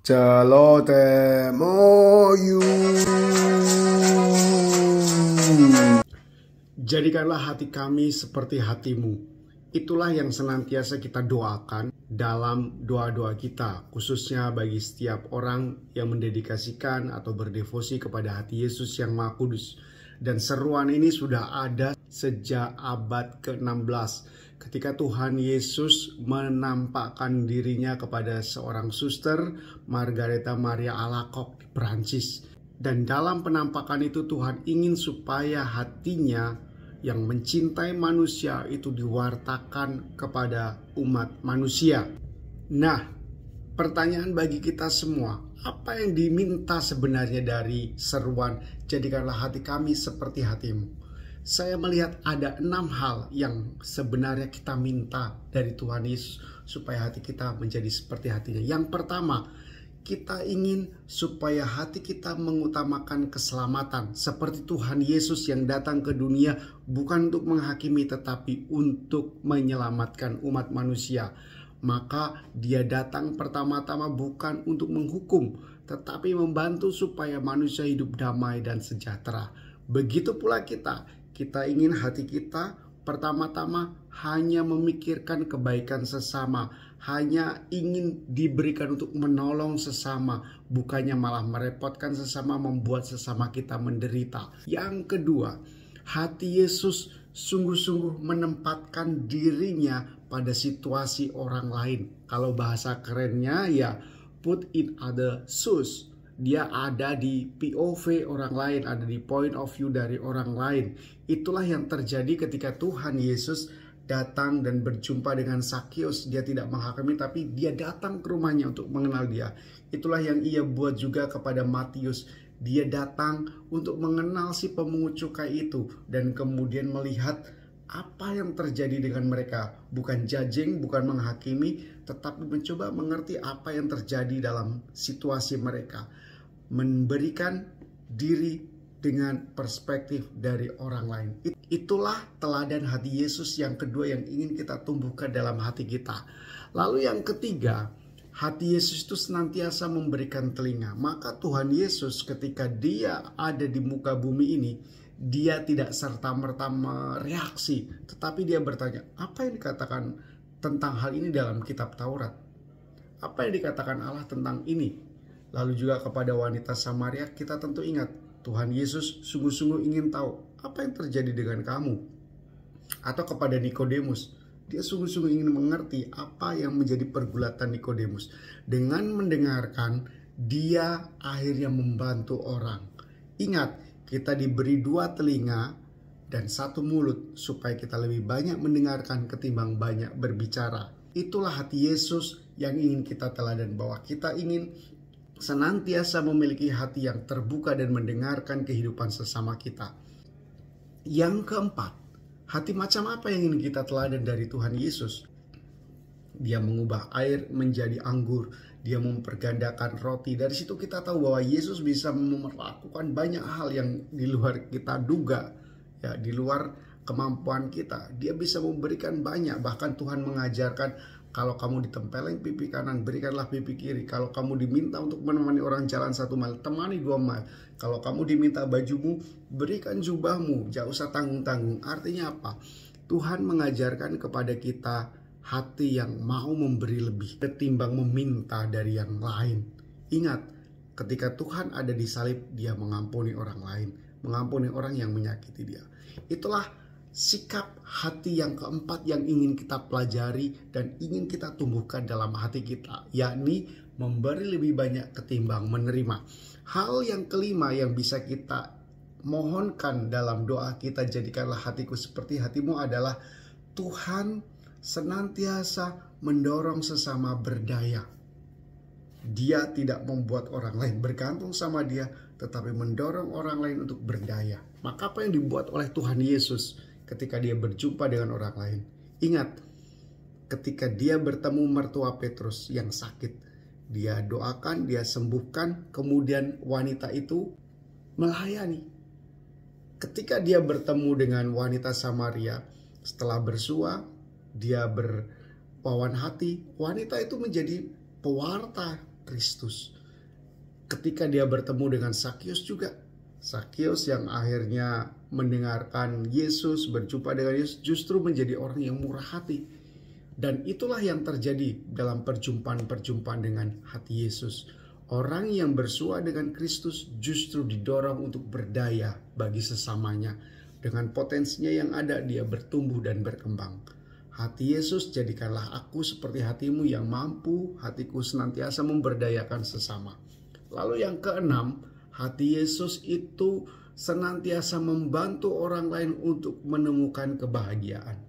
Celotemoyu. Jadikanlah hati kami seperti hatimu. Itulah yang senantiasa kita doakan dalam doa-doa kita, khususnya bagi setiap orang yang mendedikasikan atau berdevosi kepada hati Yesus yang Maha Kudus. Dan seruan ini sudah ada sejak abad ke-16 ketika Tuhan Yesus menampakkan dirinya kepada seorang suster, Margareta Maria Alacoque di Perancis. Dan dalam penampakan itu Tuhan ingin supaya hatinya yang mencintai manusia itu diwartakan kepada umat manusia. Nah, pertanyaan bagi kita semua, apa yang diminta sebenarnya dari seruan jadikanlah hati kami seperti hatimu? Saya melihat ada 6 hal yang sebenarnya kita minta dari Tuhan Yesus supaya hati kita menjadi seperti hatinya. Yang pertama, kita ingin supaya hati kita mengutamakan keselamatan. Seperti Tuhan Yesus yang datang ke dunia bukan untuk menghakimi tetapi untuk menyelamatkan umat manusia. Maka dia datang pertama-tama bukan untuk menghukum tetapi membantu supaya manusia hidup damai dan sejahtera. Begitu pula kita ingin hati kita pertama-tama hanya memikirkan kebaikan sesama, hanya ingin diberikan untuk menolong sesama, bukannya malah merepotkan sesama, membuat sesama kita menderita. Yang kedua, hati Yesus sungguh-sungguh menempatkan dirinya pada situasi orang lain. Kalau bahasa kerennya ya put in other shoes. Dia ada di POV orang lain, ada di point of view dari orang lain. Itulah yang terjadi ketika Tuhan Yesus datang dan berjumpa dengan Zakheus. Dia tidak menghakimi tapi dia datang ke rumahnya untuk mengenal dia. Itulah yang ia buat juga kepada Matius. Dia datang untuk mengenal si pemungut cukai itu dan kemudian melihat apa yang terjadi dengan mereka. Bukan judging, bukan menghakimi, tetapi mencoba mengerti apa yang terjadi dalam situasi mereka. Memberikan diri dengan perspektif dari orang lain. Itulah teladan hati Yesus yang kedua yang ingin kita tumbuhkan dalam hati kita. Lalu yang ketiga, hati Yesus itu senantiasa memberikan telinga. Maka Tuhan Yesus ketika dia ada di muka bumi ini, dia tidak serta-merta mereaksi, tetapi dia bertanya, apa yang dikatakan tentang hal ini dalam kitab Taurat? Apa yang dikatakan Allah tentang ini? Lalu juga kepada wanita Samaria kita tentu ingat, Tuhan Yesus sungguh-sungguh ingin tahu apa yang terjadi dengan kamu. Atau kepada Nikodemus, dia sungguh-sungguh ingin mengerti apa yang menjadi pergulatan Nikodemus. Dengan mendengarkan, dia akhirnya membantu orang. Ingat, kita diberi 2 telinga dan 1 mulut supaya kita lebih banyak mendengarkan ketimbang banyak berbicara. Itulah hati Yesus yang ingin kita teladan, bahwa kita ingin senantiasa memiliki hati yang terbuka dan mendengarkan kehidupan sesama kita. Yang keempat, hati macam apa yang ingin kita teladan dari Tuhan Yesus? Dia mengubah air menjadi anggur. Dia mempergandakan roti. Dari situ kita tahu bahwa Yesus bisa melakukan banyak hal yang di luar kita duga, ya, di luar kemampuan kita. Dia bisa memberikan banyak. Bahkan Tuhan mengajarkan, kalau kamu ditempeleng pipi kanan, berikanlah pipi kiri. Kalau kamu diminta untuk menemani orang jalan 1 mil, temani 2 mil. Kalau kamu diminta bajumu, berikan jubahmu. Jangan usah tanggung-tanggung. Artinya apa? Tuhan mengajarkan kepada kita hati yang mau memberi lebih ketimbang meminta dari yang lain. Ingat, ketika Tuhan ada di salib, dia mengampuni orang lain, mengampuni orang yang menyakiti dia. Itulah sikap hati yang keempat yang ingin kita pelajari dan ingin kita tumbuhkan dalam hati kita, yakni memberi lebih banyak ketimbang menerima. Hal yang kelima yang bisa kita mohonkan dalam doa kita, jadikanlah hatiku seperti hatimu, adalah Tuhan senantiasa mendorong sesama berdaya. Dia tidak membuat orang lain bergantung sama dia, tetapi mendorong orang lain untuk berdaya. Maka apa yang dibuat oleh Tuhan Yesus ketika dia berjumpa dengan orang lain? Ingat, ketika dia bertemu mertua Petrus yang sakit, dia doakan, dia sembuhkan, kemudian wanita itu melayani. Ketika dia bertemu dengan wanita Samaria, setelah bersua, dia berpawan hati, wanita itu menjadi pewarta Kristus. Ketika dia bertemu dengan Zakius juga, Zakius yang akhirnya mendengarkan Yesus, berjumpa dengan Yesus, justru menjadi orang yang murah hati. Dan itulah yang terjadi dalam perjumpaan-perjumpaan dengan hati Yesus. Orang yang bersua dengan Kristus justru didorong untuk berdaya bagi sesamanya. Dengan potensinya yang ada, dia bertumbuh dan berkembang. Hati Yesus, jadikanlah aku seperti hatimu yang mampu, hatiku senantiasa memberdayakan sesama. Lalu yang keenam, hati Yesus itu senantiasa membantu orang lain untuk menemukan kebahagiaan.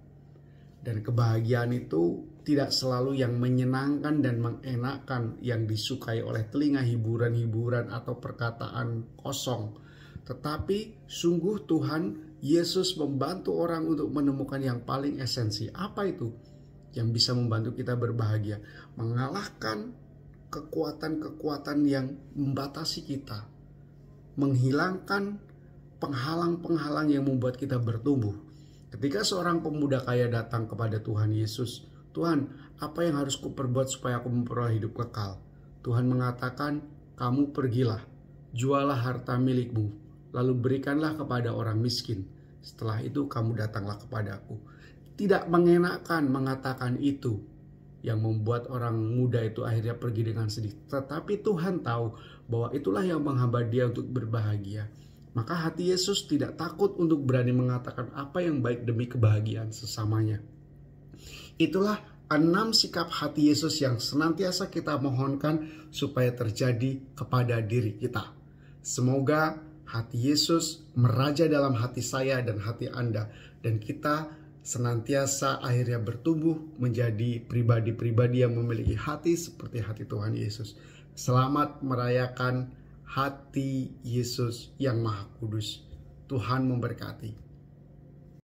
Dan kebahagiaan itu tidak selalu yang menyenangkan dan mengenakan, yang disukai oleh telinga, hiburan-hiburan atau perkataan kosong. Tetapi sungguh Tuhan Yesus membantu orang untuk menemukan yang paling esensi. Apa itu yang bisa membantu kita berbahagia? Mengalahkan kekuatan-kekuatan yang membatasi kita, menghilangkan penghalang-penghalang yang membuat kita bertumbuh. Ketika seorang pemuda kaya datang kepada Tuhan Yesus, "Tuhan, apa yang harus kuperbuat supaya aku memperoleh hidup kekal?" Tuhan mengatakan, "Kamu pergilah, jualah harta milikmu, lalu berikanlah kepada orang miskin. Setelah itu kamu datanglah kepadaku." Tidak mengenakan mengatakan itu, yang membuat orang muda itu akhirnya pergi dengan sedih. Tetapi Tuhan tahu bahwa itulah yang menghambat dia untuk berbahagia. Maka hati Yesus tidak takut untuk berani mengatakan apa yang baik demi kebahagiaan sesamanya. Itulah 6 sikap hati Yesus yang senantiasa kita mohonkan supaya terjadi kepada diri kita. Semoga hati Yesus meraja dalam hati saya dan hati Anda, dan kita senantiasa akhirnya bertumbuh menjadi pribadi-pribadi yang memiliki hati seperti hati Tuhan Yesus. Selamat merayakan hati Yesus yang Maha Kudus. Tuhan memberkati.